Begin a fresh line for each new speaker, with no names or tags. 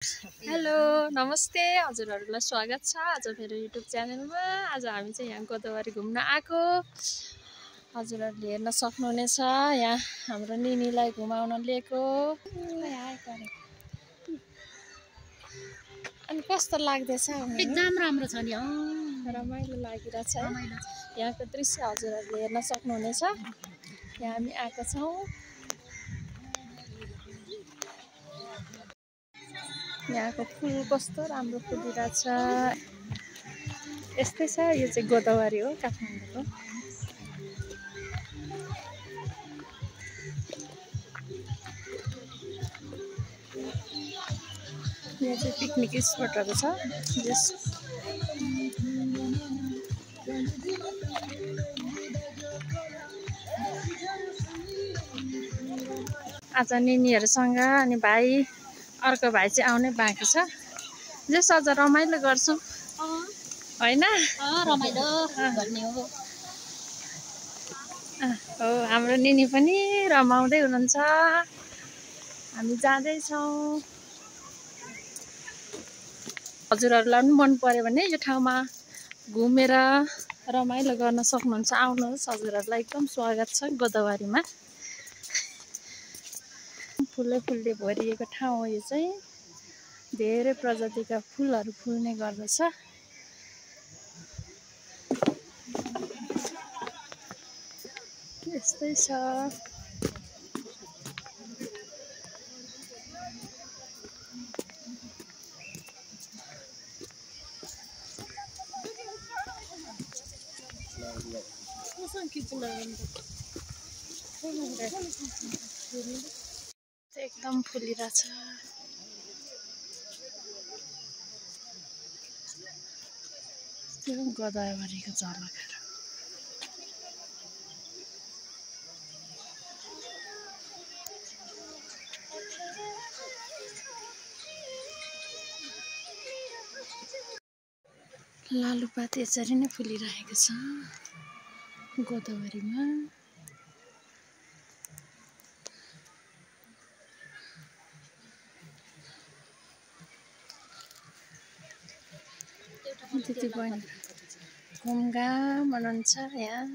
Hello नमस्ते हजुरहरूलाई स्वागत छ आज मेरो युट्युब च्यानलमा। आज हामी चाहिँ यहाँ गोदावरी घुम्न आएको हजुरहरूले हेर्न सक्नुहुनेछ। यहाँ हाम्रो निनीलाई घुमाउन लिएको। अनि कस्तो लाग्दैछ?
एकदम राम्रो छ नि।
रमाइलो लागिरहेछ। यहाँको दृश्य हजुरहरूले हेर्न सक्नुहुनेछ। यहाँ हामी आएको छौँ। यहाँको फुल कस्तो राम्रो फुलिरहेछ। यस्तै छ। यो चाहिँ गोदावरी हो काठमाडौँको। यहाँ चाहिँ पिकनिक स्पटहरू छ। आज निनीहरूसँग अनि भाइ अर्को भाइ चाहिँ आउनै बाँकी छ। जस अझ रमाइलो गर्छौँ होइन?
रमाइलो गर्ने हो।
हाम्रो निनी पनि रमाउँदै हुनुहुन्छ। हामी जाँदैछौँ। हजुरहरूलाई पनि मन पर्यो भने यो ठाउँमा घुमेर रमाइलो गर्न सक्नुहुन्छ। आउनुहोस्, हजुरहरूलाई एकदम स्वागत छ गोदावरीमा। फुलले भरिएको ठाउँ हो यो चाहिँ। धेरै प्रजातिका फुलहरू फुल्ने गर्दछ। यस्तै छ। एकदम फुलिरहेछ। त्यो गोदावरीको झलकहरू। लालुपात यसरी नै फुलिरहेको छ गोदावरीमा। दिदी बहिनी घुमघाम हुनुहुन्छ यहाँ।